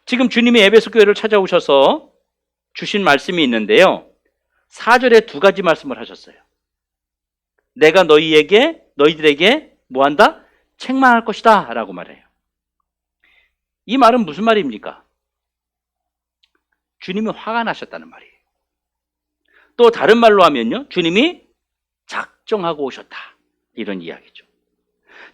지금 주님이 에베소 교회를 찾아오셔서 주신 말씀이 있는데요. 4절에 두 가지 말씀을 하셨어요. 내가 너희들에게 뭐한다? 책망할 것이다 라고 말해요. 이 말은 무슨 말입니까? 주님이 화가 나셨다는 말이에요. 또 다른 말로 하면요, 주님이 작정하고 오셨다, 이런 이야기죠.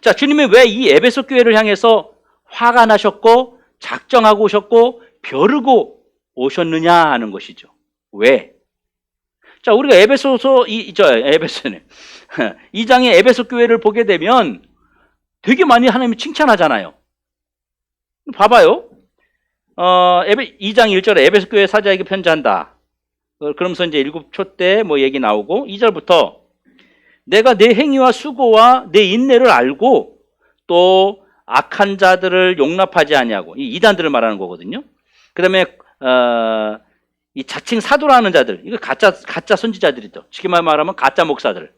자, 주님이 왜 이 에베소 교회를 향해서 화가 나셨고 작정하고 오셨고 벼르고 오셨느냐 하는 것이죠. 왜? 자, 우리가 에베소서 2장의 에베소 교회를 보게 되면 되게 많이 하나님이 칭찬하잖아요. 봐봐요. 2장 1절에 에베소 교회 사자에게 편지한다. 그러면서 이제 일곱 초 때 뭐 얘기 나오고, 2절부터 내가 내 행위와 수고와 내 인내를 알고 또 악한 자들을 용납하지 아니하고, 이 이단들을 말하는 거거든요. 그 다음에 이 자칭 사도라는 자들, 이거 가짜 선지자들이죠. 쉽게 말하면 가짜 목사들,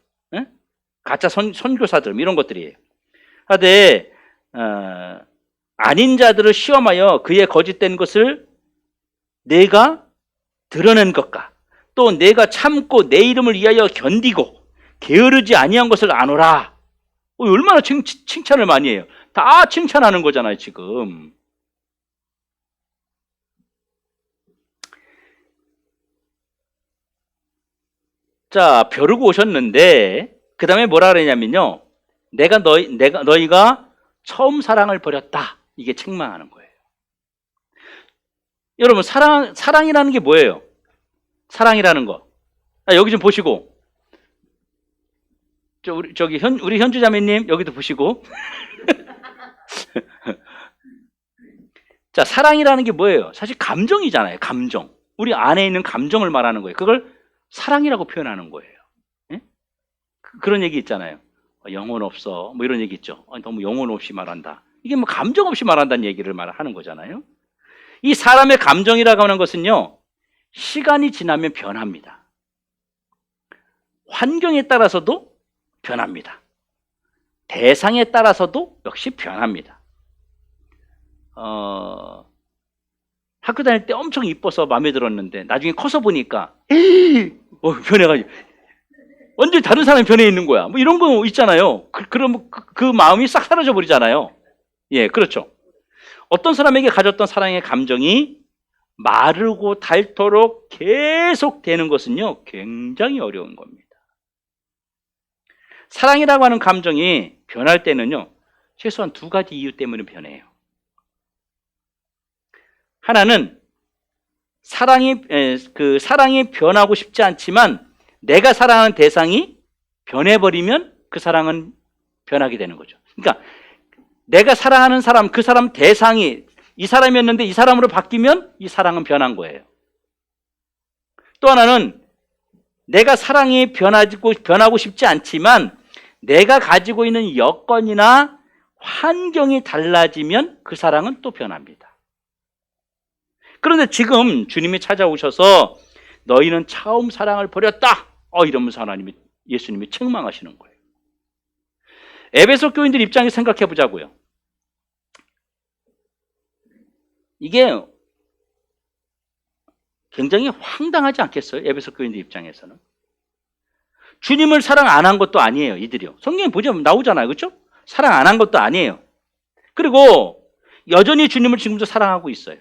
가짜 선교사들, 이런 것들이에요. 하되 아닌 자들을 시험하여 그의 거짓된 것을 내가 드러낸 것과 또 내가 참고 내 이름을 위하여 견디고 게으르지 아니한 것을 아노라. 얼마나 칭찬을 많이 해요. 다 칭찬하는 거잖아요, 지금. 자, 벼르고 오셨는데 그 다음에 뭐라 그러냐면요, 너희가 처음 사랑을 버렸다, 이게 책망하는 거예요. 여러분, 사랑이라는 게 뭐예요? 사랑이라는 거. 여기 좀 보시고, 우리 현주 자매님 여기도 보시고. 자, 사랑이라는 게 뭐예요? 사실 감정이잖아요. 감정. 우리 안에 있는 감정을 말하는 거예요. 그걸 사랑이라고 표현하는 거예요. 예? 그런 얘기 있잖아요. 영혼 없어, 뭐 이런 얘기 있죠. 너무 영혼 없이 말한다. 이게 뭐 감정 없이 말한다는 얘기를 말하는 거잖아요. 이 사람의 감정이라고 하는 것은요, 시간이 지나면 변합니다. 환경에 따라서도 변합니다. 대상에 따라서도 역시 변합니다. 학교 다닐 때 엄청 이뻐서 마음에 들었는데 나중에 커서 보니까 변해가지고 완전히 다른 사람이 변해 있는 거야. 뭐 이런 거 있잖아요. 그럼 그 마음이 싹 사라져 버리잖아요. 예, 그렇죠. 어떤 사람에게 가졌던 사랑의 감정이 마르고 닳도록 계속 되는 것은요, 굉장히 어려운 겁니다. 사랑이라고 하는 감정이 변할 때는요, 최소한 두 가지 이유 때문에 변해요. 하나는 사랑이 변하고 싶지 않지만 내가 사랑하는 대상이 변해버리면 그 사랑은 변하게 되는 거죠. 그러니까 내가 사랑하는 사람, 그 사람 대상이 이 사람이었는데 이 사람으로 바뀌면 이 사랑은 변한 거예요. 또 하나는 내가 사랑이 변하고 싶지 않지만 내가 가지고 있는 여건이나 환경이 달라지면 그 사랑은 또 변합니다. 그런데 지금 주님이 찾아오셔서 너희는 처음 사랑을 버렸다, 이러면서 예수님이 책망하시는 거예요. 에베소 교인들 입장에서 생각해 보자고요. 이게 굉장히 황당하지 않겠어요? 에베소 교인들 입장에서는. 주님을 사랑 안 한 것도 아니에요, 이들이요. 성경에 보자면 나오잖아요, 그렇죠? 사랑 안 한 것도 아니에요. 그리고 여전히 주님을 지금도 사랑하고 있어요.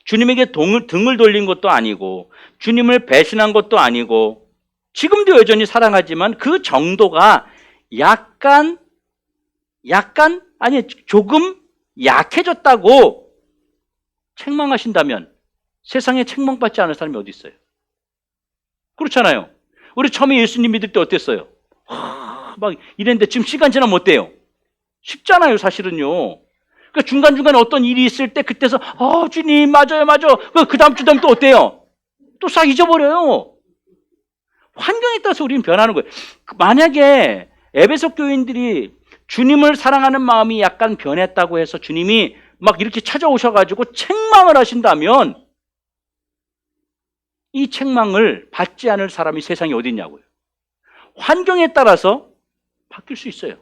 주님에게 등을 돌린 것도 아니고 주님을 배신한 것도 아니고 지금도 여전히 사랑하지만 그 정도가 조금 약해졌다고 책망하신다면 세상에 책망받지 않을 사람이 어디 있어요? 그렇잖아요. 우리 처음에 예수님 믿을 때 어땠어요? 막 이랬는데 지금 시간 지나면 어때요? 쉽잖아요, 사실은요. 그러니까 중간중간에 어떤 일이 있을 때 그때서 주님 맞아요. 그 다음 주면 또 어때요? 또 싹 잊어버려요. 환경에 따라서 우리는 변하는 거예요. 만약에 에베소 교인들이 주님을 사랑하는 마음이 약간 변했다고 해서 주님이 막 이렇게 찾아오셔가지고 책망을 하신다면 이 책망을 받지 않을 사람이 세상에 어디 있냐고요. 환경에 따라서 바뀔 수 있어요.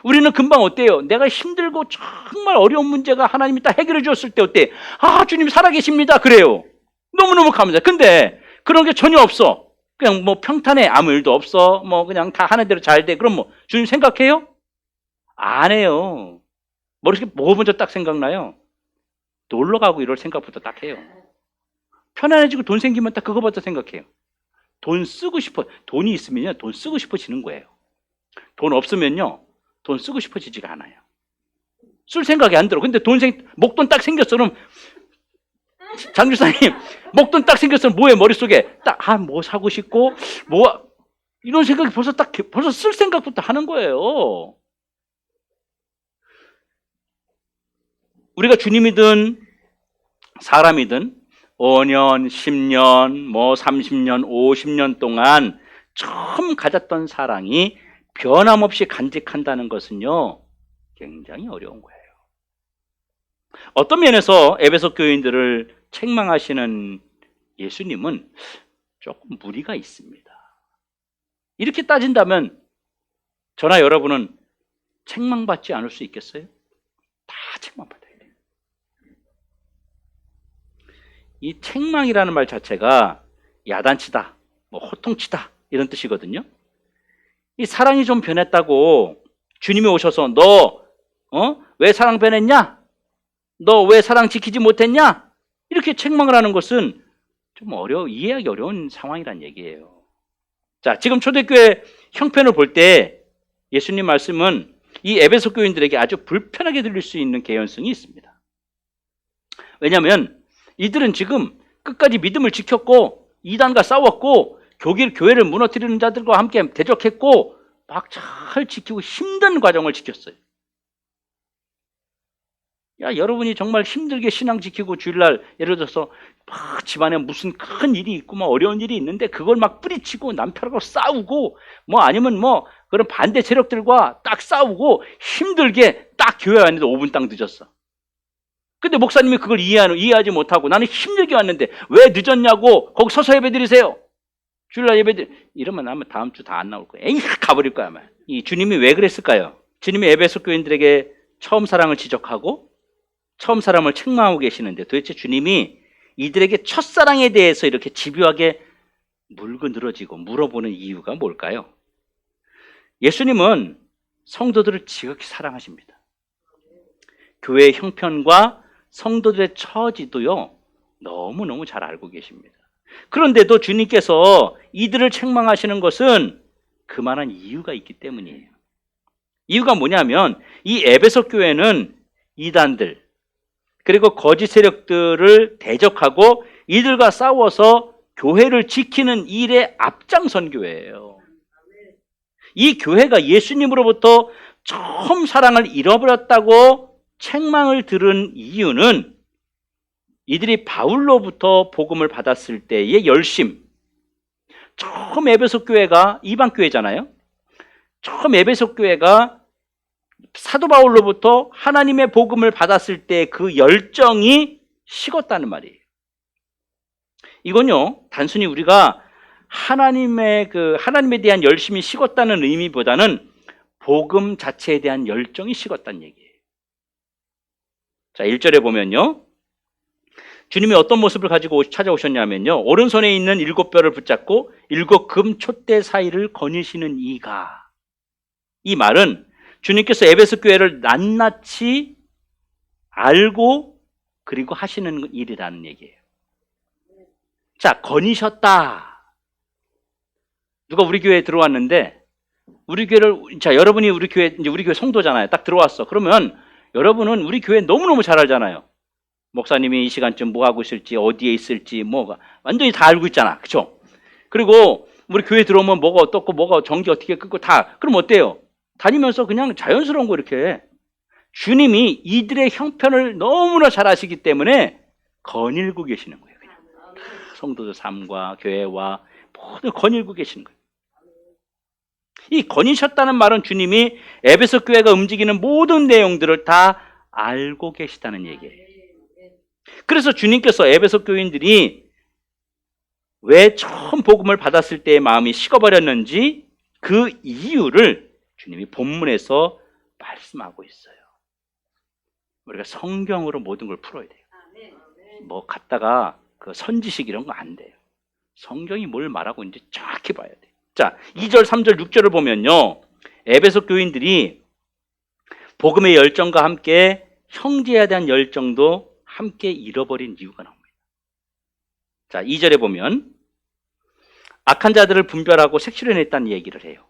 우리는 금방 어때요? 내가 힘들고 정말 어려운 문제가 하나님이 딱 해결해 주었을 때 어때? 아, 주님 살아계십니다. 그래요. 너무너무 감사해. 근데 그런 게 전혀 없어. 그냥 뭐 평탄해. 아무 일도 없어. 뭐 그냥 다 하는 대로 잘 돼. 그럼 뭐 주님 생각해요? 안 해요. 머릿속에 뭐가 먼저 딱 생각나요? 놀러 가고 이럴 생각부터 딱 해요. 편안해지고 돈 생기면 딱 그거부터 생각해요. 돈 쓰고 싶어. 돈이 있으면요, 돈 쓰고 싶어지는 거예요. 돈 없으면요, 돈 쓰고 싶어지지가 않아요. 쓸 생각이 안 들어. 근데 목돈 딱 생겼어. 그럼 장주사님, 목돈 딱 생겼으면 뭐해? 머릿속에 딱, 뭐 사고 싶고, 이런 생각이 벌써 쓸 생각부터 하는 거예요. 우리가 주님이든 사람이든 5년, 10년, 뭐 30년, 50년 동안 처음 가졌던 사랑이 변함없이 간직한다는 것은요, 굉장히 어려운 거예요. 어떤 면에서 에베소 교인들을 책망하시는 예수님은 조금 무리가 있습니다. 이렇게 따진다면 저나 여러분은 책망받지 않을 수 있겠어요? 다 책망받아야 돼요. 이 책망이라는 말 자체가 야단치다, 뭐 호통치다 이런 뜻이거든요. 이 사랑이 좀 변했다고 주님이 오셔서 너 왜 사랑 변했냐? 너 왜 사랑 지키지 못했냐? 이렇게 책망을 하는 것은 좀 이해하기 어려운 상황이란 얘기예요. 자, 지금 초대교회 형편을 볼 때 예수님 말씀은 이 에베소 교인들에게 아주 불편하게 들릴 수 있는 개연성이 있습니다. 왜냐하면 이들은 지금 끝까지 믿음을 지켰고 이단과 싸웠고 교회를 무너뜨리는 자들과 함께 대적했고 막 잘 지키고 힘든 과정을 지켰어요. 야, 여러분이 정말 힘들게 신앙 지키고 주일날 예를 들어서 막 집안에 무슨 큰 일이 있고 막 어려운 일이 있는데 그걸 막 뿌리치고 남편하고 싸우고 뭐 아니면 뭐 그런 반대 세력들과 딱 싸우고 힘들게 딱 교회 왔는데 5분 딱 늦었어. 근데 목사님이 그걸 이해하지 못하고 나는 힘들게 왔는데 왜 늦었냐고 거기 서서 예배 드리세요. 주일날 예배 이러면 아마 다음 주 다 안 나올 거예요. 에이, 가버릴 거야 아마. 이 주님이 왜 그랬을까요? 주님이 에베소 교인들에게 처음 사랑을 지적하고 처음 사람을 책망하고 계시는데 도대체 주님이 이들에게 첫사랑에 대해서 이렇게 집요하게 물고 늘어지고 물어보는 이유가 뭘까요? 예수님은 성도들을 지극히 사랑하십니다. 교회의 형편과 성도들의 처지도요, 너무너무 잘 알고 계십니다. 그런데도 주님께서 이들을 책망하시는 것은 그만한 이유가 있기 때문이에요. 이유가 뭐냐면 이 에베소 교회는 이단들 그리고 거짓 세력들을 대적하고 이들과 싸워서 교회를 지키는 일에 앞장선 교회예요. 이 교회가 예수님으로부터 처음 사랑을 잃어버렸다고 책망을 들은 이유는 이들이 바울로부터 복음을 받았을 때의 열심. 처음 에베소 교회가 이방 교회잖아요. 처음 에베소 교회가 사도 바울로부터 하나님의 복음을 받았을 때 그 열정이 식었다는 말이에요. 이건요, 단순히 우리가 하나님에 대한 열심이 식었다는 의미보다는 복음 자체에 대한 열정이 식었다는 얘기예요. 자, 1절에 보면요. 주님이 어떤 모습을 가지고 찾아오셨냐면요. 오른손에 있는 7뼈를 붙잡고 7금 촛대 사이를 거니시는 이가. 이 말은 주님께서 에베소 교회를 낱낱이 알고 그리고 하시는 일이라는 얘기예요. 자, 거니셨다. 누가 우리 교회에 들어왔는데 여러분이 우리 교회 성도잖아요. 딱 들어왔어. 그러면 여러분은 우리 교회 너무너무 잘 알잖아요. 목사님이 이 시간쯤 뭐 하고 있을지, 어디에 있을지, 뭐가 완전히 다 알고 있잖아. 그렇죠? 그리고 우리 교회 들어오면 뭐가 어떻고 뭐가 전기 어떻게 끄고 다. 그럼 어때요? 다니면서 그냥 자연스러운 거 이렇게. 주님이 이들의 형편을 너무나 잘 아시기 때문에 거닐고 계시는 거예요. 그냥. 성도들 삶과 교회와 모두 거닐고 계시는 거예요. 이 거니셨다는 말은 주님이 에베소 교회가 움직이는 모든 내용들을 다 알고 계시다는 얘기예요. 그래서 주님께서 에베소 교인들이 왜 처음 복음을 받았을 때의 마음이 식어버렸는지 그 이유를 주님이 본문에서 말씀하고 있어요. 우리가 성경으로 모든 걸 풀어야 돼요. 뭐 갖다가 그 선지식 이런 거 안 돼요. 성경이 뭘 말하고 있는지 정확히 봐야 돼요. 자, 2절, 3절, 6절을 보면요, 에베소 교인들이 복음의 열정과 함께 형제에 대한 열정도 함께 잃어버린 이유가 나옵니다. 자, 2절에 보면 악한 자들을 분별하고 색출해냈다는 얘기를 해요.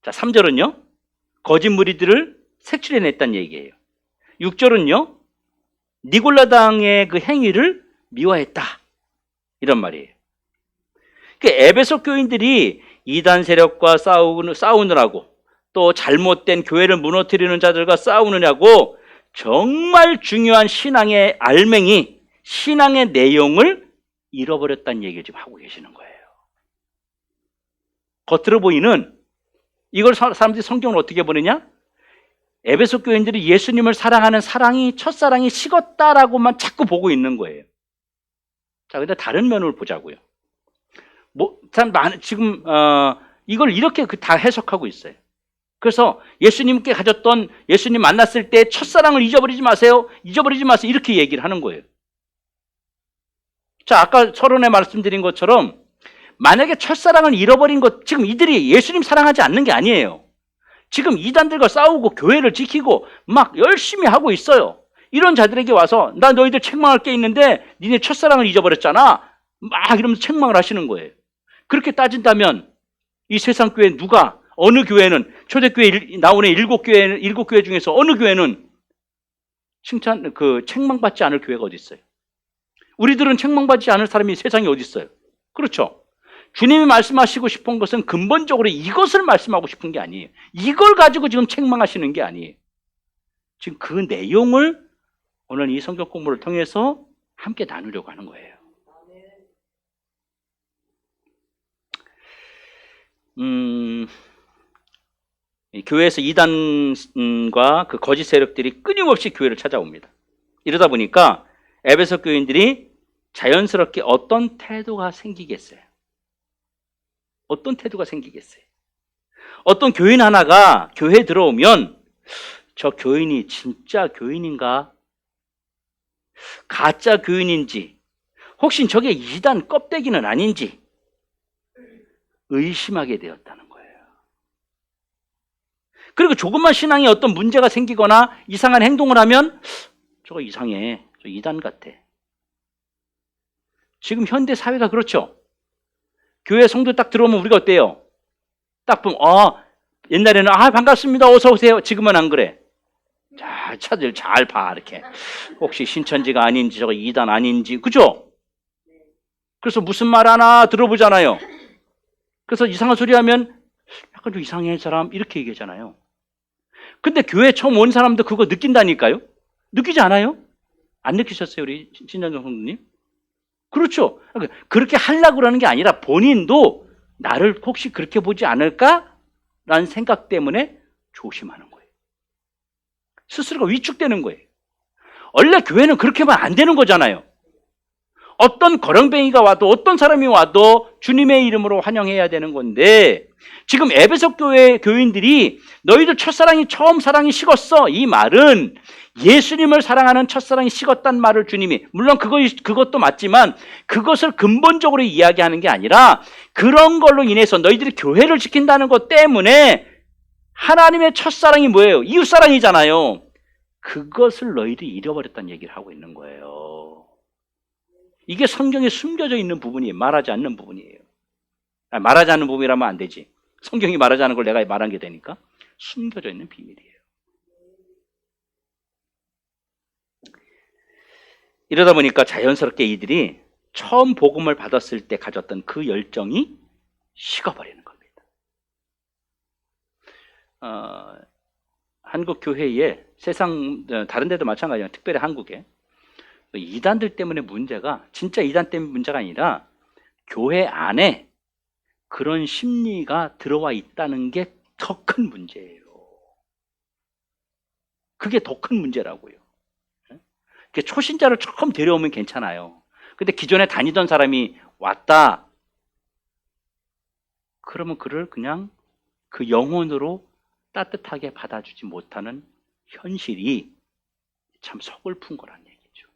자, 3절은요, 거짓 무리들을 색출해냈다는 얘기예요. 6절은요, 니골라당의 그 행위를 미워했다, 이런 말이에요. 그 에베소 교인들이 이단 세력과 싸우느라고, 또 잘못된 교회를 무너뜨리는 자들과 싸우느냐고 정말 중요한 신앙의 알맹이, 신앙의 내용을 잃어버렸다는 얘기를 지금 하고 계시는 거예요. 겉으로 보이는, 이걸 사람들이 성경을 어떻게 보느냐? 에베소 교인들이 예수님을 사랑하는 첫사랑이 식었다라고만 자꾸 보고 있는 거예요. 자, 근데 다른 면을 보자고요. 지금 이걸 이렇게 다 해석하고 있어요. 그래서 예수님께 가졌던, 예수님 만났을 때 첫사랑을 잊어버리지 마세요, 이렇게 얘기를 하는 거예요. 자, 아까 서론에 말씀드린 것처럼 만약에 첫사랑을 잃어버린 것, 지금 이들이 예수님 사랑하지 않는 게 아니에요. 지금 이단들과 싸우고 교회를 지키고 막 열심히 하고 있어요. 이런 자들에게 와서 나 너희들 책망할 게 있는데 니네 첫사랑을 잊어버렸잖아, 막 이러면서 책망을 하시는 거예요. 그렇게 따진다면 이 세상 교회 누가, 어느 교회는, 초대교회 나오는 일곱 교회 중에서 어느 교회는 책망받지 않을 교회가 어디 있어요? 우리들은 책망받지 않을 사람이 세상에 어디 있어요? 그렇죠? 주님이 말씀하시고 싶은 것은 근본적으로 이것을 말씀하고 싶은 게 아니에요. 이걸 가지고 지금 책망하시는 게 아니에요. 지금 그 내용을 오늘 이 성경 공부를 통해서 함께 나누려고 하는 거예요. 교회에서 이단과 그 거짓 세력들이 끊임없이 교회를 찾아옵니다. 이러다 보니까 에베소 교인들이 자연스럽게 어떤 태도가 생기겠어요? 어떤 태도가 생기겠어요? 어떤 교인 하나가 교회에 들어오면 저 교인이 진짜 교인인가? 가짜 교인인지, 혹시 저게 이단 껍데기는 아닌지 의심하게 되었다는 거예요. 그리고 조금만 신앙에 어떤 문제가 생기거나 이상한 행동을 하면 저거 이상해, 저 이단 같아. 지금 현대 사회가 그렇죠. 교회 성도 딱 들어오면 우리가 어때요? 딱 보면 옛날에는 반갑습니다, 어서 오세요. 지금은 안 그래. 자, 차들 잘 봐, 이렇게. 혹시 신천지가 아닌지, 저거 이단 아닌지, 그죠? 그래서 무슨 말 하나 들어보잖아요. 그래서 이상한 소리 하면 약간 좀 이상해 사람, 이렇게 얘기하잖아요. 근데 교회 처음 온 사람도 그거 느낀다니까요? 느끼지 않아요? 안 느끼셨어요, 우리 신장정 성도님? 그렇죠. 그렇게 하려고 그러는 게 아니라 본인도 나를 혹시 그렇게 보지 않을까라는 생각 때문에 조심하는 거예요. 스스로가 위축되는 거예요. 원래 교회는 그렇게 하면 안 되는 거잖아요. 어떤 거렁뱅이가 와도, 어떤 사람이 와도 주님의 이름으로 환영해야 되는 건데, 지금 에베소 교회 교인들이 너희들 첫사랑이 처음 사랑이 식었어, 이 말은 예수님을 사랑하는 첫사랑이 식었단 말을 주님이, 물론 그것도 맞지만 그것을 근본적으로 이야기하는 게 아니라, 그런 걸로 인해서 너희들이 교회를 지킨다는 것 때문에 하나님의 첫사랑이 뭐예요? 이웃사랑이잖아요. 그것을 너희들이 잃어버렸다는 얘기를 하고 있는 거예요. 이게 성경에 숨겨져 있는 부분이에요. 말하지 않는 부분이에요. 말하지 않는 부분이라면 안 되지. 성경이 말하지 않는 걸 내가 말한 게 되니까 숨겨져 있는 비밀이에요. 이러다 보니까 자연스럽게 이들이 처음 복음을 받았을 때 가졌던 그 열정이 식어버리는 겁니다. 한국 교회에, 세상 다른 데도 마찬가지지만 특별히 한국에 이단들 때문에 문제가, 진짜 이단 때문에 문제가 아니라 교회 안에 그런 심리가 들어와 있다는 게 더 큰 문제예요. 그게 더 큰 문제라고요. 초신자를 처음 데려오면 괜찮아요. 근데 기존에 다니던 사람이 왔다, 그러면 그를 그냥 그 영혼으로 따뜻하게 받아주지 못하는 현실이 참 서글픈 거란 얘기죠.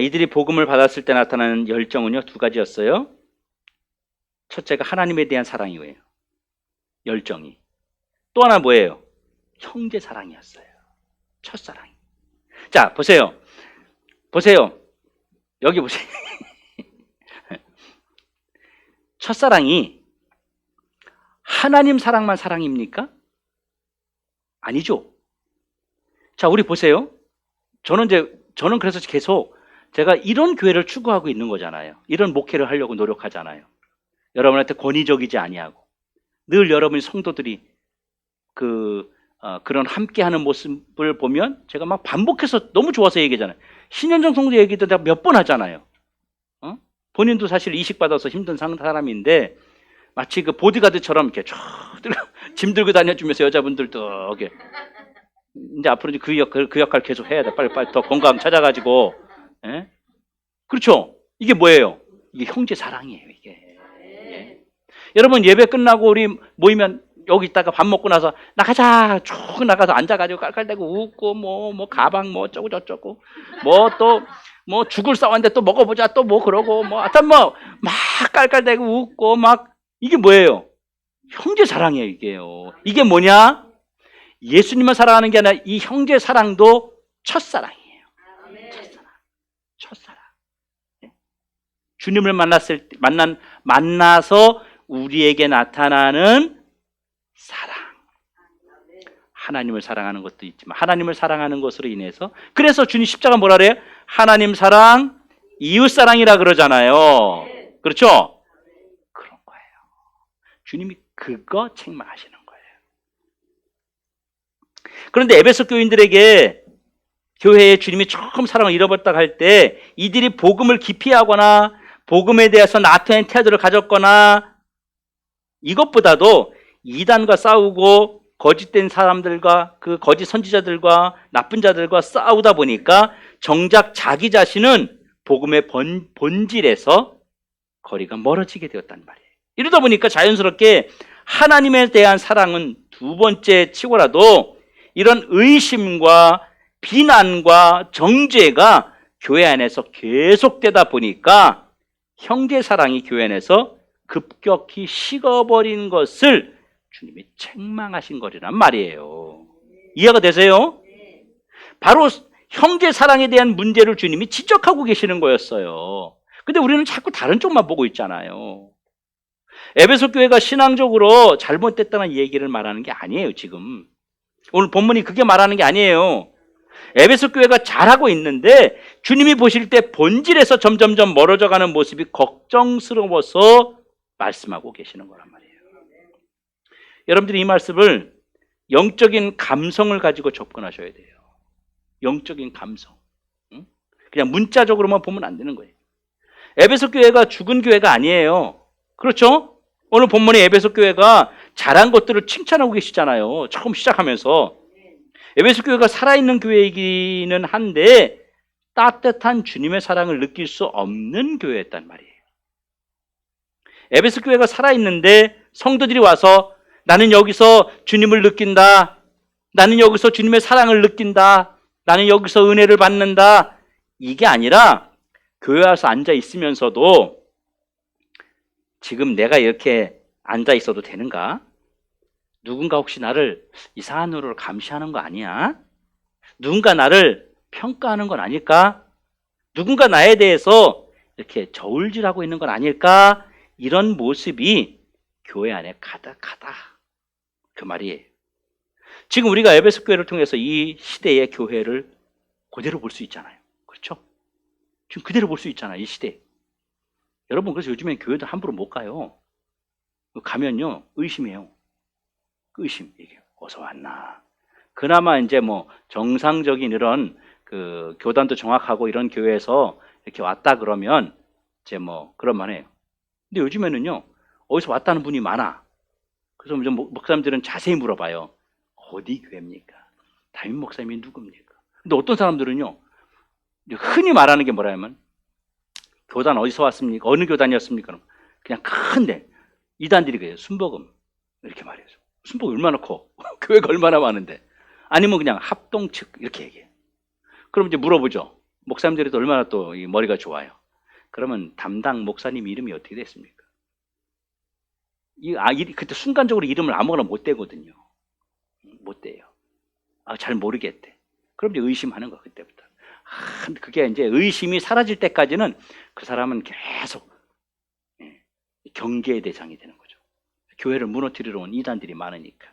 이들이 복음을 받았을 때 나타나는 열정은요, 두 가지였어요. 첫째가 하나님에 대한 사랑이에요. 열정이. 또 하나 뭐예요? 형제 사랑이었어요. 첫사랑이. 자, 보세요. 보세요. 여기 보세요. 첫사랑이 하나님 사랑만 사랑입니까? 아니죠. 자, 우리 보세요. 저는 그래서 계속 제가 이런 교회를 추구하고 있는 거잖아요. 이런 목회를 하려고 노력하잖아요. 여러분한테 권위적이지 아니하고 늘 여러분이 성도들이 그런 함께하는 모습을 보면 제가 막 반복해서 너무 좋아서 얘기하잖아요. 신현정 성도 얘기도 내가 몇 번 하잖아요. 본인도 사실 이식받아서 힘든 사람인데 마치 그 보디가드처럼 이렇게 쫙 짐 들고 다녀주면서 여자분들도 이렇게 이제 앞으로 이제 그 역할 계속 해야 돼. 빨리 더 건강 찾아가지고. 예? 그렇죠? 이게 뭐예요? 이게 형제 사랑이에요. 이게. 예. 여러분 예배 끝나고 우리 모이면 여기 있다가 밥 먹고 나서 나가자 쭉 나가서 앉아가지고 깔깔대고 웃고 뭐 가방 뭐 어쩌고 저쩌고 뭐 죽을 싸웠는데 또 먹어보자 또 뭐 그러고 뭐 하여튼 뭐 막 깔깔대고 웃고 막 이게 뭐예요? 형제 사랑이에요. 이게요. 이게 뭐냐? 예수님만 사랑하는 게 아니라 이 형제 사랑도 첫사랑이에요. 첫사랑. 주님을 만나서 우리에게 나타나는 사랑. 하나님을 사랑하는 것도 있지만 하나님을 사랑하는 것으로 인해서 그래서 주님 십자가 뭐라 그래요? 하나님 사랑, 이웃 사랑이라 그러잖아요. 그렇죠? 그런 거예요. 주님이 그거 책망하시는 거예요. 그런데 에베소 교인들에게 교회에 주님이 처음 사랑을 잃어버렸다고 할 때 이들이 복음을 기피하거나 복음에 대해서 나태한 태도를 가졌거나 이것보다도 이단과 싸우고 거짓된 사람들과 그 거짓 선지자들과 나쁜 자들과 싸우다 보니까 정작 자기 자신은 복음의 본질에서 거리가 멀어지게 되었단 말이에요. 이러다 보니까 자연스럽게 하나님에 대한 사랑은 두 번째 치고라도 이런 의심과 비난과 정죄가 교회 안에서 계속되다 보니까 형제 사랑이 교회 안에서 급격히 식어버린 것을 주님이 책망하신 거리란 말이에요. 이해가 되세요? 바로 형제 사랑에 대한 문제를 주님이 지적하고 계시는 거였어요. 근데 우리는 자꾸 다른 쪽만 보고 있잖아요. 에베소 교회가 신앙적으로 잘못됐다는 얘기를 말하는 게 아니에요, 지금. 오늘 본문이 그게 말하는 게 아니에요. 에베소 교회가 잘하고 있는데 주님이 보실 때 본질에서 점점점 멀어져가는 모습이 걱정스러워서 말씀하고 계시는 거란 말이에요. 여러분들이 이 말씀을 영적인 감성을 가지고 접근하셔야 돼요. 영적인 감성. 그냥 문자적으로만 보면 안 되는 거예요. 에베소 교회가 죽은 교회가 아니에요. 그렇죠? 오늘 본문에 에베소 교회가 잘한 것들을 칭찬하고 계시잖아요. 처음 시작하면서. 에베소 교회가 살아있는 교회이기는 한데 따뜻한 주님의 사랑을 느낄 수 없는 교회였단 말이에요. 에베소 교회가 살아있는데 성도들이 와서 나는 여기서 주님을 느낀다. 나는 여기서 주님의 사랑을 느낀다. 나는 여기서 은혜를 받는다. 이게 아니라 교회 와서 앉아 있으면서도 지금 내가 이렇게 앉아 있어도 되는가? 누군가 혹시 나를 이상한 눈으로 감시하는 거 아니야? 누군가 나를 평가하는 건 아닐까? 누군가 나에 대해서 이렇게 저울질하고 있는 건 아닐까? 이런 모습이 교회 안에 가득하다. 그 말이에요. 지금 우리가 에베소 교회를 통해서 이 시대의 교회를 그대로 볼 수 있잖아요. 그렇죠? 지금 그대로 볼 수 있잖아요. 이 시대. 여러분 그래서 요즘엔 교회도 함부로 못 가요. 가면요 의심해요. 의심. 이게 어서 왔나. 그나마 이제 뭐 정상적인 이런 그 교단도 정확하고 이런 교회에서 이렇게 왔다 그러면 이제 뭐 그럴만해요. 근데 요즘에는요 어디서 왔다는 분이 많아. 그래서 목사님들은 자세히 물어봐요. 어디 교회입니까? 담임 목사님이 누굽니까? 근데 어떤 사람들은요 흔히 말하는 게 뭐라 하면 교단 어디서 왔습니까? 어느 교단이었습니까? 그냥 큰데 이단들이 그래요. 순복음 이렇게 말해요. 순복음 얼마나 커? 교회가 얼마나 많은데. 아니면 그냥 합동 측 이렇게 얘기해요. 그럼 이제 물어보죠. 목사님들이 또 얼마나 또 이 머리가 좋아요. 그러면 담당 목사님 이름이 어떻게 됐습니까? 그때 순간적으로 이름을 아무거나 못 대거든요. 못 대요. 잘 모르겠대. 그럼 이제 의심하는 거 그때부터. 그게 이제 의심이 사라질 때까지는 그 사람은 계속 경계의 대상이 되는 거죠. 교회를 무너뜨리러 온 이단들이 많으니까.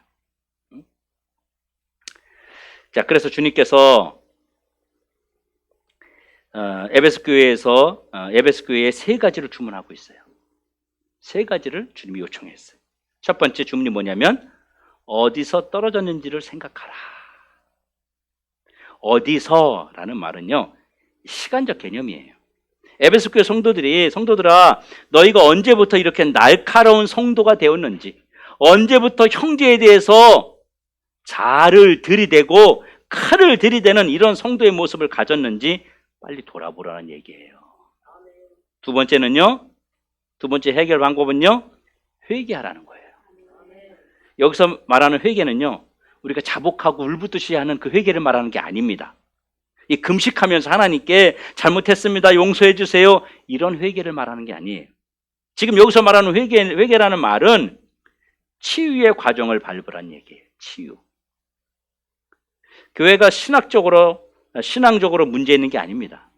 자, 그래서 주님께서 에베소 교회에 세 가지를 주문하고 있어요. 세 가지를 주님이 요청했어요. 첫 번째 주문이 뭐냐면 어디서 떨어졌는지를 생각하라. 어디서라는 말은요, 시간적 개념이에요. 에베소 교회 성도들아, 너희가 언제부터 이렇게 날카로운 성도가 되었는지, 언제부터 형제에 대해서 자를 들이대고 칼을 들이대는 이런 성도의 모습을 가졌는지 빨리 돌아보라는 얘기예요. 두 번째 해결 방법은요, 회개하라는 거예요. 여기서 말하는 회개는요, 우리가 자복하고 울붓듯이 하는 그 회개를 말하는 게 아닙니다. 이 금식하면서 하나님께 잘못했습니다, 용서해 주세요, 이런 회개를 말하는 게 아니에요. 지금 여기서 말하는 회개라는 말은 치유의 과정을 밟으라는 얘기예요. 치유. 교회가 신앙적으로 문제 있는 게 아닙니다.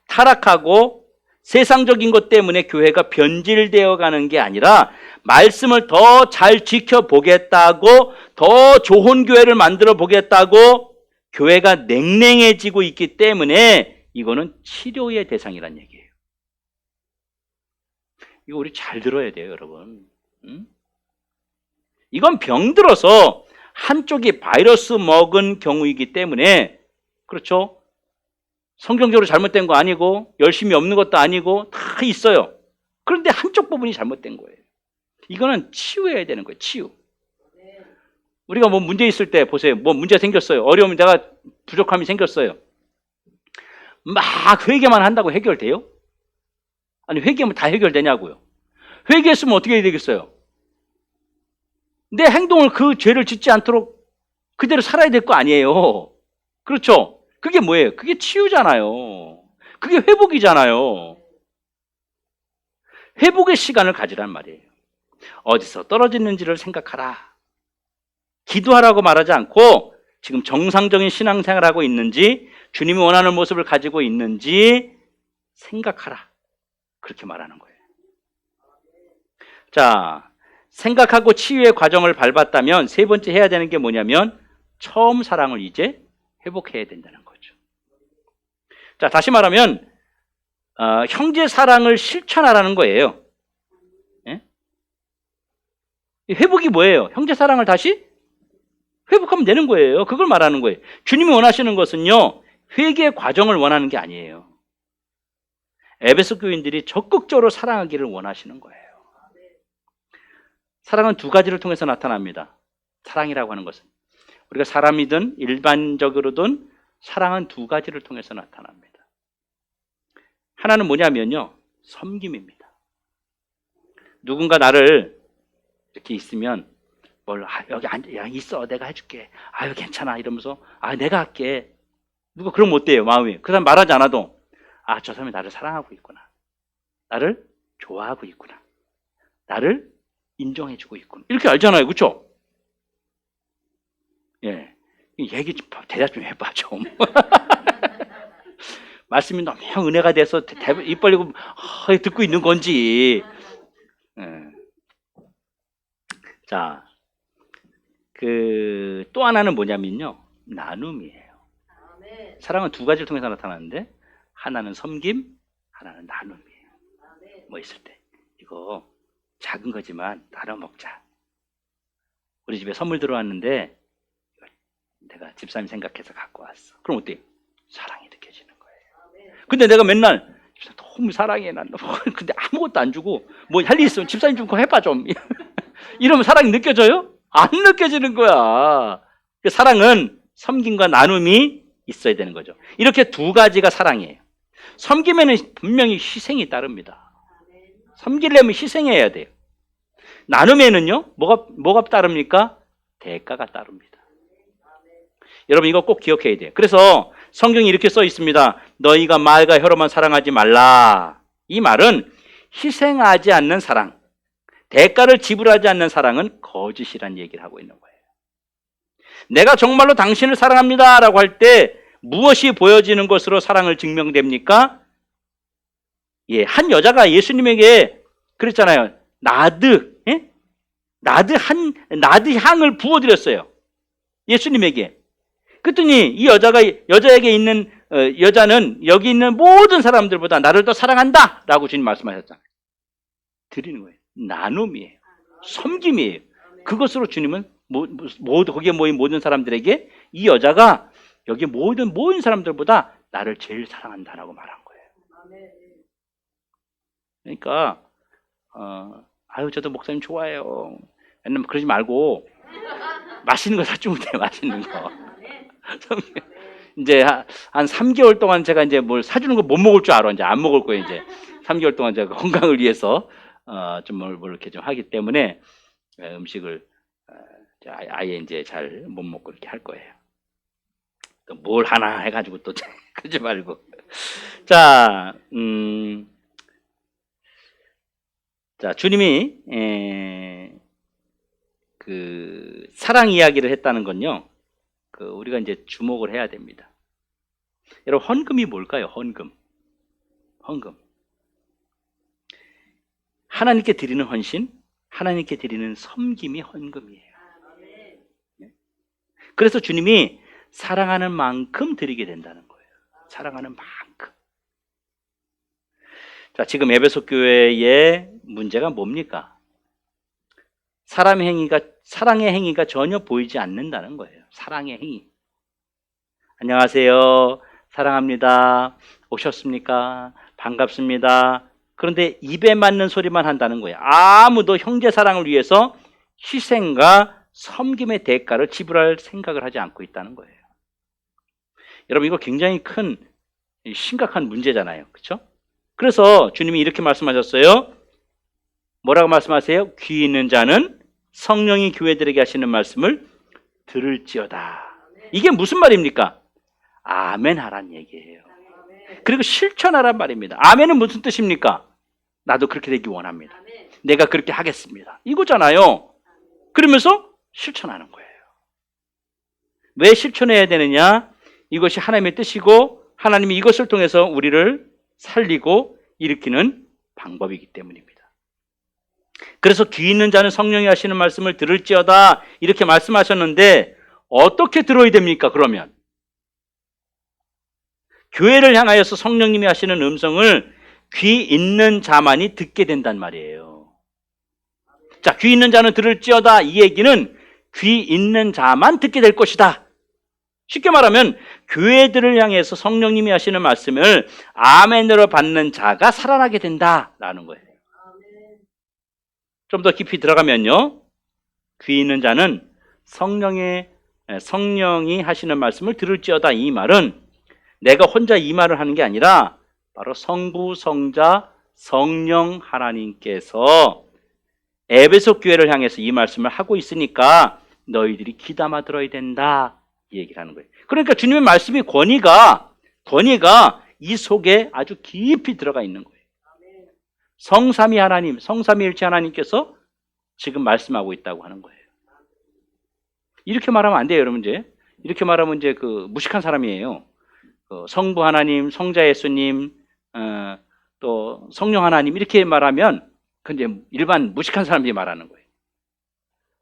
타락하고 세상적인 것 때문에 교회가 변질되어 가는 게 아니라 말씀을 더 잘 지켜보겠다고, 더 좋은 교회를 만들어 보겠다고 교회가 냉랭해지고 있기 때문에 이거는 치료의 대상이란 얘기예요. 이거 우리 잘 들어야 돼요, 여러분. 이건 병들어서 한쪽이 바이러스 먹은 경우이기 때문에, 그렇죠? 성경적으로 잘못된 거 아니고 열심히 없는 것도 아니고 다 있어요. 그런데 한쪽 부분이 잘못된 거예요. 이거는 치유해야 되는 거예요. 치유. 우리가 뭐 문제 있을 때 보세요. 뭐 문제 생겼어요. 어려움이, 내가 부족함이 생겼어요. 막 회개만 한다고 해결돼요? 아니, 회개하면 다 해결되냐고요. 회개했으면 어떻게 해야 되겠어요? 내 행동을 그 죄를 짓지 않도록 그대로 살아야 될 거 아니에요. 그렇죠? 그게 뭐예요? 그게 치유잖아요. 그게 회복이잖아요. 회복의 시간을 가지란 말이에요. 어디서 떨어졌는지를 생각하라. 기도하라고 말하지 않고 지금 정상적인 신앙생활을 하고 있는지, 주님이 원하는 모습을 가지고 있는지 생각하라. 그렇게 말하는 거예요. 자, 생각하고 치유의 과정을 밟았다면 세 번째 해야 되는 게 뭐냐면 처음 사랑을 이제 회복해야 된다는 거죠. 자, 다시 말하면 형제 사랑을 실천하라는 거예요. 예? 회복이 뭐예요? 형제 사랑을 다시 회복하면 되는 거예요. 그걸 말하는 거예요. 주님이 원하시는 것은요, 회개의 과정을 원하는 게 아니에요. 에베소 교인들이 적극적으로 사랑하기를 원하시는 거예요. 사랑은 두 가지를 통해서 나타납니다. 사랑이라고 하는 것은 우리가 사람이든 일반적으로든 사랑은 두 가지를 통해서 나타납니다. 하나는 뭐냐면요, 섬김입니다. 누군가 나를 이렇게 있으면 여기 앉아, 야, 있어, 내가 해줄게. 아유, 괜찮아, 이러면서 내가 할게. 누가 그러면 어때요, 마음이? 그 사람 말하지 않아도 저 사람이 나를 사랑하고 있구나, 나를 좋아하고 있구나, 나를 인정해주고 있구나, 이렇게 알잖아요. 그렇죠? 예, 얘기 좀 대답 좀 해봐 좀. 말씀이 너무 은혜가 돼서 입 벌리고 듣고 있는 건지. 예. 자, 또 하나는 뭐냐면요, 나눔이에요. 사랑은 두 가지를 통해서 나타나는데 하나는 섬김, 하나는 나눔이에요. 뭐 있을 때 이거 작은 거지만 나눠 먹자. 우리 집에 선물 들어왔는데 내가 집사님 생각해서 갖고 왔어. 그럼 어때요? 사랑이 느껴지는 거예요. 근데 내가 맨날 너무 사랑해, 난 근데 아무것도 안 주고 뭐 할 일 있으면 집사님 좀 그거 해봐 좀. 이러면 사랑이 느껴져요? 안 느껴지는 거야. 사랑은 섬김과 나눔이 있어야 되는 거죠. 이렇게 두 가지가 사랑이에요. 섬기면은 분명히 희생이 따릅니다. 섬기려면 희생해야 돼요. 나눔에는요, 뭐가 따릅니까? 대가가 따릅니다. 여러분 이거 꼭 기억해야 돼요. 그래서 성경이 이렇게 써 있습니다. 너희가 말과 혀로만 사랑하지 말라. 이 말은 희생하지 않는 사랑, 대가를 지불하지 않는 사랑은 거짓이란 얘기를 하고 있는 거예요. 내가 정말로 당신을 사랑합니다 라고 할 때 무엇이 보여지는 것으로 사랑을 증명됩니까? 예, 한 여자가 예수님에게 그랬잖아요. 나드 향을 부어드렸어요. 예수님에게. 그랬더니 이 여자에게 있는 여자는 여기 있는 모든 사람들보다 나를 더 사랑한다 라고 주님 말씀하셨잖아요. 드리는 거예요. 나눔이에요. 섬김이에요. 그것으로 주님은 거기에 모인 모든 사람들에게 이 여자가 여기 모든 사람들보다 나를 제일 사랑한다라고 말한 거예요. 그러니까 아유 저도 목사님 좋아해요. 맨날 그러지 말고 맛있는 거 사주면 돼요. 맛있는 거. 이제 한 3개월 동안 제가 이제 뭘 사주는 거 못 먹을 줄 알아. 이제 안 먹을 거예요. 이제 3개월 동안 제가 건강을 위해서 좀 뭘 이렇게 좀 하기 때문에 음식을 아예 이제 잘 못 먹고 이렇게 할 거예요. 또 뭘 하나 해가지고 또 그러지 말고. 자, 자 주님이 그 사랑 이야기를 했다는 건요. 우리가 이제 주목을 해야 됩니다. 여러분 헌금이 뭘까요? 헌금. 하나님께 드리는 헌신, 하나님께 드리는 섬김이 헌금이에요. 그래서 주님이 사랑하는 만큼 드리게 된다는 거예요. 사랑하는 만큼. 자, 지금 에베소 교회의 문제가 뭡니까? 사랑의 행위가 전혀 보이지 않는다는 거예요. 사랑의 행위. 안녕하세요. 사랑합니다. 오셨습니까? 반갑습니다. 그런데 입에 맞는 소리만 한다는 거예요. 아무도 형제 사랑을 위해서 희생과 섬김의 대가를 지불할 생각을 하지 않고 있다는 거예요. 여러분 이거 굉장히 큰 심각한 문제잖아요. 그렇죠? 그래서 주님이 이렇게 말씀하셨어요. 뭐라고 말씀하세요? 귀 있는 자는 성령이 교회들에게 하시는 말씀을 들을지어다. 이게 무슨 말입니까? 아멘 하란 얘기예요. 그리고 실천하란 말입니다. 아멘은 무슨 뜻입니까? 나도 그렇게 되기 원합니다. 내가 그렇게 하겠습니다. 이거잖아요. 그러면서 실천하는 거예요. 왜 실천해야 되느냐? 이것이 하나님의 뜻이고 하나님이 이것을 통해서 우리를 살리고 일으키는 방법이기 때문입니다. 그래서 귀 있는 자는 성령이 하시는 말씀을 들을지어다 이렇게 말씀하셨는데 어떻게 들어야 됩니까? 그러면 교회를 향하여서 성령님이 하시는 음성을 귀 있는 자만이 듣게 된단 말이에요. 자, 귀 있는 자는 들을지어다 이 얘기는 귀 있는 자만 듣게 될 것이다. 쉽게 말하면 교회들을 향해서 성령님이 하시는 말씀을 아멘으로 받는 자가 살아나게 된다라는 거예요. 좀 더 깊이 들어가면요. 귀 있는 자는 성령이 하시는 말씀을 들을지어다 이 말은 내가 혼자 이 말을 하는 게 아니라 바로 성부, 성자, 성령 하나님께서 에베소 교회를 향해서 이 말씀을 하고 있으니까 너희들이 귀담아 들어야 된다 이 얘기를 하는 거예요. 그러니까 주님의 말씀이 권위가 이 속에 아주 깊이 들어가 있는 거예요. 성삼위 하나님, 성삼위일체 하나님께서 지금 말씀하고 있다고 하는 거예요. 이렇게 말하면 안 돼요, 여러분. 이렇게 말하면 이제 무식한 사람이에요. 성부 하나님, 성자 예수님, 또 성령 하나님 이렇게 말하면 그 이제 일반 무식한 사람들이 말하는 거예요.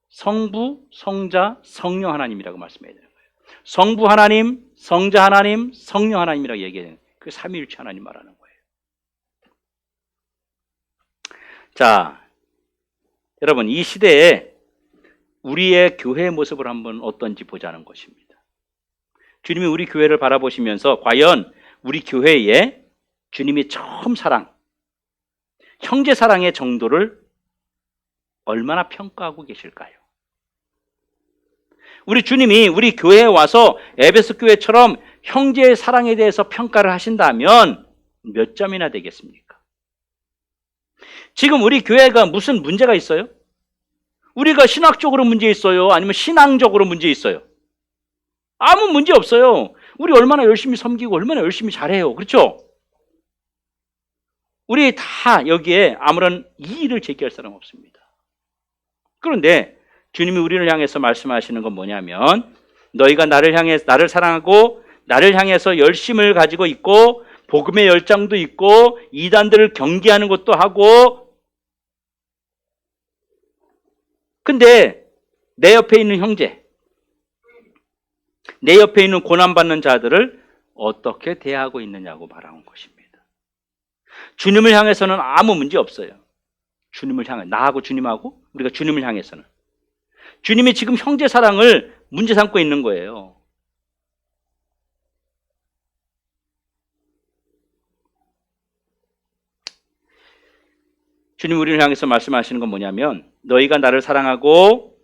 성부, 성자, 성령 하나님이라고 말씀해야 되는 거예요. 성부 하나님, 성자 하나님, 성령 하나님이라고 얘기해야 되는 거예요. 그 삼위일체 하나님 말하는 거예요. 자, 여러분 이 시대에 우리의 교회의 모습을 한번 어떤지 보자는 것입니다. 주님이 우리 교회를 바라보시면서 과연 우리 교회에 주님이 처음 형제 사랑의 정도를 얼마나 평가하고 계실까요? 우리 주님이 우리 교회에 와서 에베소 교회처럼 형제의 사랑에 대해서 평가를 하신다면 몇 점이나 되겠습니까? 지금 우리 교회가 무슨 문제가 있어요? 우리가 신학적으로 문제 있어요? 아니면 신앙적으로 문제 있어요? 아무 문제 없어요. 우리 얼마나 열심히 섬기고 얼마나 열심히 잘해요. 그렇죠? 우리 다 여기에 아무런 이의를 제기할 사람 없습니다. 그런데 주님이 우리를 향해서 말씀하시는 건 뭐냐면, 너희가 나를 사랑하고 나를 향해서 열심을 가지고 있고 복음의 열정도 있고 이단들을 경계하는 것도 하고, 근데 내 옆에 있는 형제, 내 옆에 있는 고난받는 자들을 어떻게 대하고 있느냐고 말하는 것입니다. 주님을 향해서는 아무 문제 없어요. 주님을 향해, 나하고 주님하고 우리가 주님을 향해서는. 주님이 지금 형제 사랑을 문제 삼고 있는 거예요. 주님 우리를 향해서 말씀하시는 건 뭐냐면, 너희가 나를 사랑하고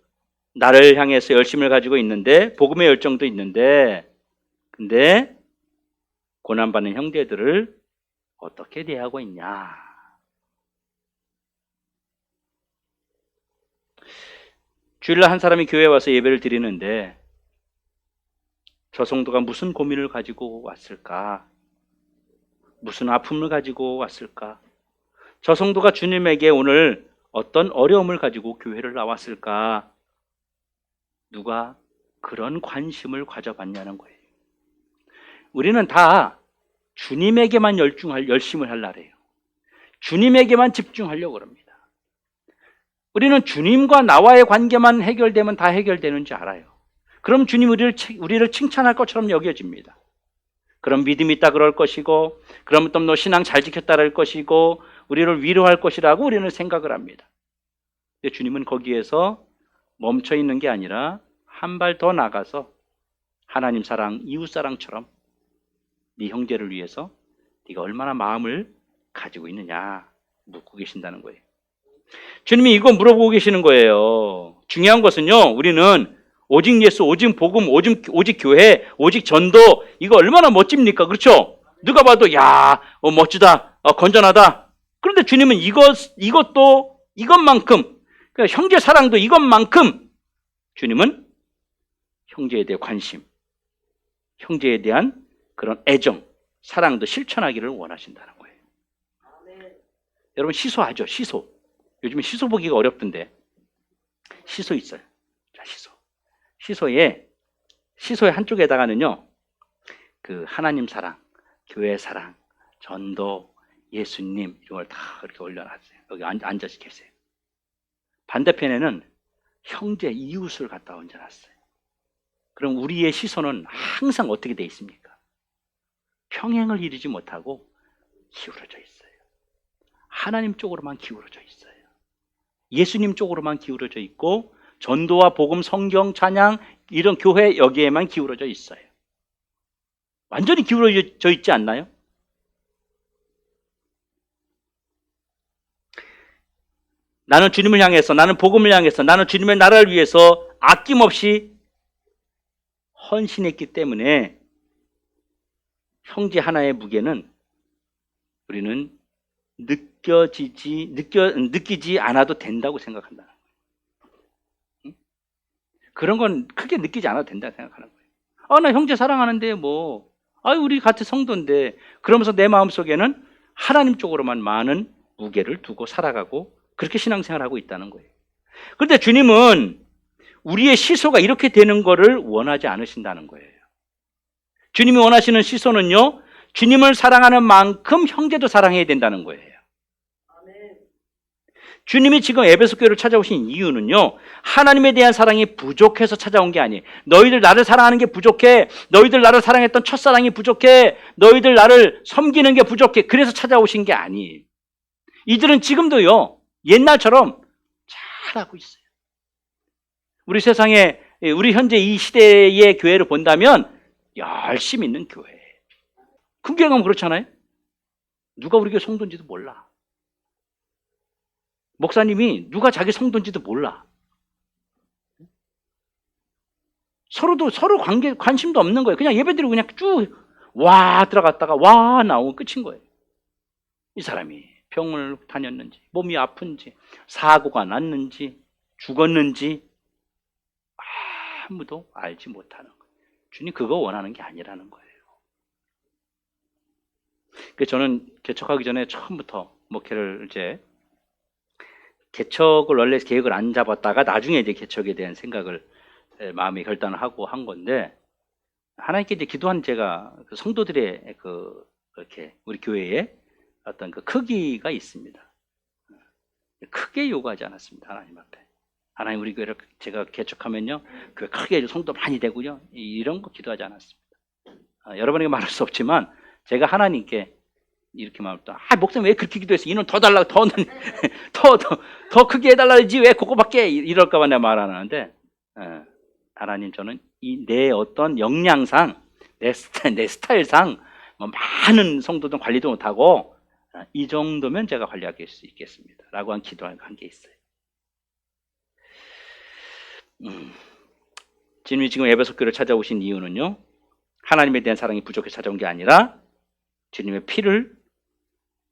나를 향해서 열심을 가지고 있는데 복음의 열정도 있는데, 근데 고난받는 형제들을 어떻게 대하고 있냐. 주일날 한 사람이 교회에 와서 예배를 드리는데 저 성도가 무슨 고민을 가지고 왔을까? 무슨 아픔을 가지고 왔을까? 저 성도가 주님에게 오늘 어떤 어려움을 가지고 교회를 나왔을까? 누가 그런 관심을 가져봤냐는 거예요. 우리는 다 주님에게만 열심을 할 날이에요. 주님에게만 집중하려고 그럽니다. 우리는 주님과 나와의 관계만 해결되면 다 해결되는 줄 알아요. 그럼 주님 우리를 칭찬할 것처럼 여겨집니다. 그럼 믿음이 있다 그럴 것이고, 그러면 또 너 신앙 잘 지켰다 그럴 것이고, 우리를 위로할 것이라고 우리는 생각을 합니다. 근데 주님은 거기에서 멈춰 있는 게 아니라 한 발 더 나가서 하나님 사랑, 이웃 사랑처럼 네 형제를 위해서 네가 얼마나 마음을 가지고 있느냐 묻고 계신다는 거예요. 주님이 이거 물어보고 계시는 거예요. 중요한 것은요, 우리는 오직 예수, 오직 복음, 오직 교회, 오직 전도, 이거 얼마나 멋집니까? 그렇죠? 누가 봐도 야, 멋지다, 건전하다. 그런데 주님은 이것도 이것만큼, 그러니까 형제 사랑도 이것만큼 주님은 형제에 대한 관심, 형제에 대한 그런 애정, 사랑도 실천하기를 원하신다는 거예요. 여러분 시소하죠, 시소. 요즘에 시소 보기가 어렵던데. 시소 있어요. 자, 시소의 한쪽에다가는요, 그 하나님 사랑, 교회 사랑, 전도, 예수님 이런 걸 다 그렇게 올려놨어요. 여기 앉아서 계세요. 반대편에는 형제, 이웃을 갖다 얹어놨어요. 그럼 우리의 시선은 항상 어떻게 돼 있습니까? 평행을 이루지 못하고 기울어져 있어요. 하나님 쪽으로만 기울어져 있어요. 예수님 쪽으로만 기울어져 있고, 전도와 복음, 성경, 찬양, 이런 교회 여기에만 기울어져 있어요. 완전히 기울어져 있지 않나요? 나는 주님을 향해서, 나는 복음을 향해서, 나는 주님의 나라를 위해서 아낌없이 헌신했기 때문에 형제 하나의 무게는 우리는 느끼지 않아도 된다고 생각한다. 그런 건 크게 느끼지 않아도 된다고 생각하는 거예요. 나 형제 사랑하는데 우리 같은 성도인데, 그러면서 내 마음속에는 하나님 쪽으로만 많은 무게를 두고 살아가고 그렇게 신앙생활하고 있다는 거예요. 그런데 주님은 우리의 시소가 이렇게 되는 거를 원하지 않으신다는 거예요. 주님이 원하시는 시소는요, 주님을 사랑하는 만큼 형제도 사랑해야 된다는 거예요. 주님이 지금 에베소 교회를 찾아오신 이유는요, 하나님에 대한 사랑이 부족해서 찾아온 게 아니에요. 너희들 나를 사랑하는 게 부족해, 너희들 나를 사랑했던 첫사랑이 부족해, 너희들 나를 섬기는 게 부족해, 그래서 찾아오신 게 아니에요. 이들은 지금도요, 옛날처럼 잘하고 있어요. 우리 세상에, 우리 현재 이 시대의 교회를 본다면 열심히 있는 교회예요. 큰 교회 가면 그렇잖아요. 누가 우리 교회 성도인지도 몰라. 목사님이 누가 자기 성도인지도 몰라. 서로 관심도 없는 거예요. 그냥 예배드리고 그냥 쭉 와 들어갔다가 와 나오고 끝인 거예요. 이 사람이 병을 다녔는지, 몸이 아픈지, 사고가 났는지, 죽었는지 아무도 알지 못하는 거예요. 주님 그거 원하는 게 아니라는 거예요. 그래서 저는 개척하기 전에 처음부터 목회를 이제 개척을 원래 계획을 안 잡았다가 나중에 이제 개척에 대한 생각을 마음에 결단을 하고 한 건데, 하나님께 이제 기도한 제가 그 성도들의 이렇게 우리 교회에 어떤 그 크기가 있습니다. 크게 요구하지 않았습니다. 하나님 앞에. 하나님 우리 교회를 제가 개척하면요, 그 크게 성도 많이 되고요, 이런 거 기도하지 않았습니다. 여러분에게 말할 수 없지만 제가 하나님께 이렇게 말했다. 목사님 왜 그렇게 기도했어? 인원 더 달라고, 더 크게 해달라지 왜 그거밖에 이럴까봐 내가 말 안 하는데, 하나님 저는 내 어떤 역량상, 내 스타일상 뭐 많은 성도들 관리도 못하고 이 정도면 제가 관리할 수 있겠습니다 라고 한 기도한 게 있어요. 주님이 지금 에베소 교회를 찾아오신 이유는요, 하나님에 대한 사랑이 부족해 찾아온 게 아니라 주님의 피를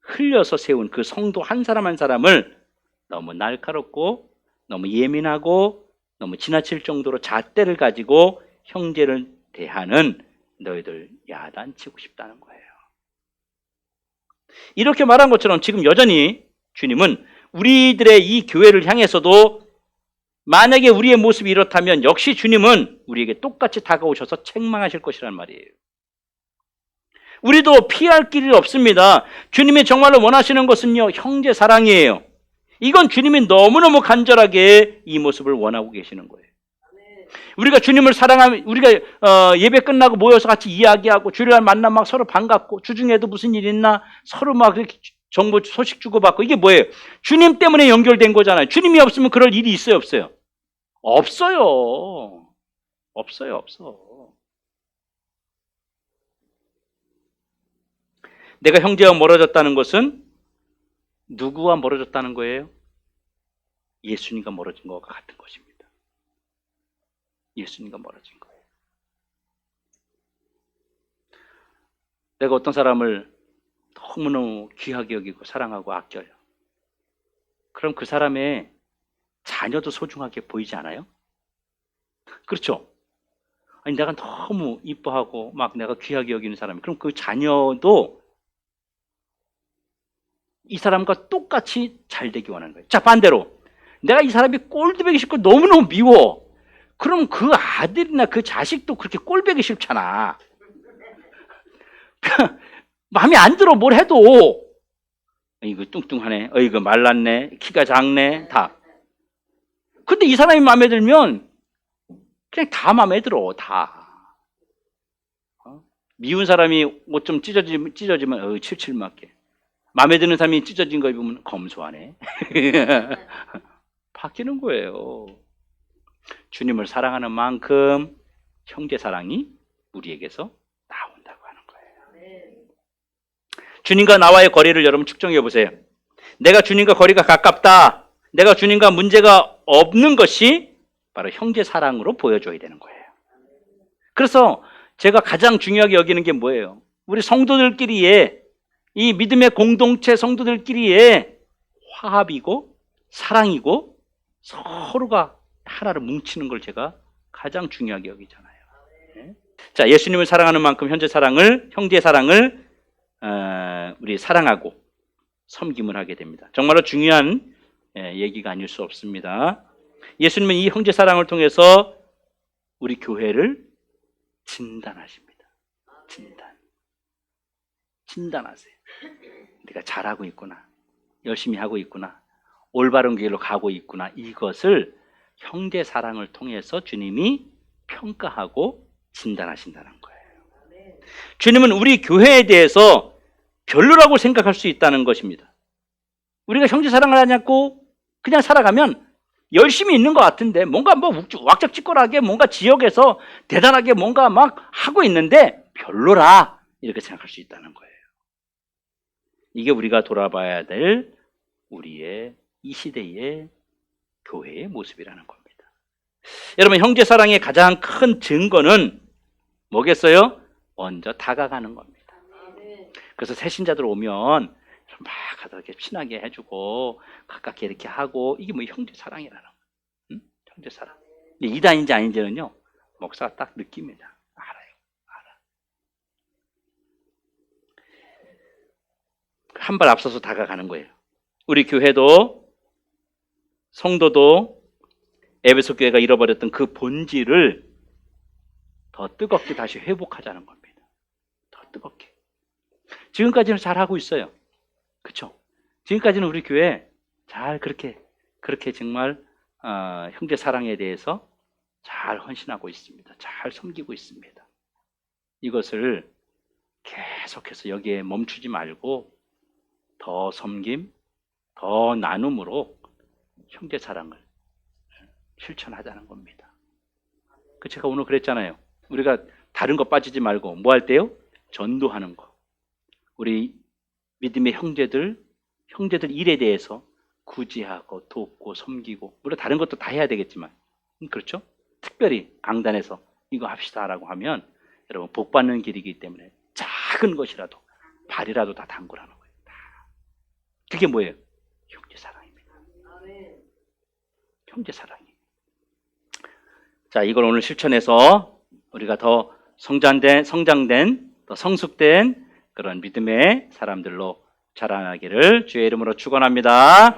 흘려서 세운 그 성도 한 사람 한 사람을 너무 날카롭고 너무 예민하고 너무 지나칠 정도로 잣대를 가지고 형제를 대하는 너희들 야단치고 싶다는 거예요. 이렇게 말한 것처럼 지금 여전히 주님은 우리들의 이 교회를 향해서도 만약에 우리의 모습이 이렇다면 역시 주님은 우리에게 똑같이 다가오셔서 책망하실 것이란 말이에요. 우리도 피할 길이 없습니다. 주님이 정말로 원하시는 것은요, 형제 사랑이에요. 이건 주님이 너무너무 간절하게 이 모습을 원하고 계시는 거예요. 우리가 주님을 사랑하면, 우리가 예배 끝나고 모여서 같이 이야기하고 주일날 만나면 막 서로 반갑고, 주중에도 무슨 일 있나 서로 막 이렇게 정보 소식 주고받고, 이게 뭐예요? 주님 때문에 연결된 거잖아요. 주님이 없으면 그럴 일이 있어요, 없어요? 없어요. 없어. 내가 형제와 멀어졌다는 것은 누구와 멀어졌다는 거예요? 예수님과 멀어진 것과 같은 것입니다. 예수님과 멀어진 거예요. 내가 어떤 사람을 너무너무 귀하게 여기고 사랑하고 아껴요. 그럼 그 사람의 자녀도 소중하게 보이지 않아요? 그렇죠? 아니, 내가 너무 이뻐하고 막 내가 귀하게 여기는 사람이, 그럼 그 자녀도 이 사람과 똑같이 잘 되기 원하는 거예요. 자, 반대로 내가 이 사람이 꼴드배기 싫고 너무너무 미워. 그럼 그 아들이나 그 자식도 그렇게 꼴배기 싫잖아. 마음에 안 들어, 뭘 해도. 이거 뚱뚱하네, 이거 말랐네, 키가 작네, 다. 근데 이 사람이 마음에 들면 그냥 다 마음에 들어, 다. 미운 사람이 옷 좀 찢어지면 칠칠 맞게. 마음에 드는 사람이 찢어진 거 입으면 검소하네. 바뀌는 거예요. 주님을 사랑하는 만큼 형제 사랑이 우리에게서 나온다고 하는 거예요. 주님과 나와의 거리를 여러분 측정해 보세요. 내가 주님과 거리가 가깝다, 내가 주님과 문제가 없는 것이 바로 형제 사랑으로 보여줘야 되는 거예요. 그래서 제가 가장 중요하게 여기는 게 뭐예요? 우리 성도들끼리의, 이 믿음의 공동체 성도들끼리의 화합이고 사랑이고 서로가 하나를 뭉치는 걸 제가 가장 중요하게 여기잖아요. 네? 자, 예수님을 사랑하는 만큼 형제 사랑을 우리 사랑하고 섬김을 하게 됩니다. 정말로 중요한 얘기가 아닐 수 없습니다. 예수님은 이 형제 사랑을 통해서 우리 교회를 진단하십니다. 진단하세요. 내가 잘하고 있구나, 열심히 하고 있구나, 올바른 길로 가고 있구나, 이것을 형제 사랑을 통해서 주님이 평가하고 진단하신다는 거예요. 주님은 우리 교회에 대해서 별로라고 생각할 수 있다는 것입니다. 우리가 형제 사랑을 하지 않고 그냥 살아가면 열심히 있는 것 같은데, 뭔가 왁작지껄하게 뭔가 지역에서 대단하게 뭔가 막 하고 있는데 별로라, 이렇게 생각할 수 있다는 거예요. 이게 우리가 돌아봐야 될 우리의 이 시대의 교회의 모습이라는 겁니다. 여러분, 형제 사랑의 가장 큰 증거는 뭐겠어요? 먼저 다가가는 겁니다. 그래서 새신자들 오면 막 하다 이렇게 친하게 해주고 가깝게 이렇게 하고 이게 뭐 형제 사랑이라는 거예요. 응? 형제 사랑. 근데 이단인지 아닌지는요 목사가 딱 느낍니다. 알아요. 알아. 한 발 앞서서 다가가는 거예요. 우리 교회도 성도도 에베소 교회가 잃어버렸던 그 본질을 더 뜨겁게 다시 회복하자는 겁니다. 더 뜨겁게. 지금까지는 잘 하고 있어요. 그렇죠? 지금까지는 우리 교회 잘 그렇게 정말 형제 사랑에 대해서 잘 헌신하고 있습니다. 잘 섬기고 있습니다. 이것을 계속해서 여기에 멈추지 말고 더 섬김, 더 나눔으로 형제 사랑을 실천하자는 겁니다. 그 제가 오늘 그랬잖아요. 우리가 다른 거 빠지지 말고 뭐 할 때요? 전도하는 거. 우리 믿음의 형제들 일에 대해서 구제하고 돕고 섬기고 물론 다른 것도 다 해야 되겠지만 그렇죠? 특별히 강단에서 이거 합시다라고 하면 여러분 복 받는 길이기 때문에 작은 것이라도 발이라도 다 담그라는 거예요. 그게 뭐예요? 형제 사랑입니다. 형제 사랑이. 자, 이걸 오늘 실천해서 우리가 더 성장된, 더 성숙된 그런 믿음의 사람들로 자라나기를 주의 이름으로 축원합니다.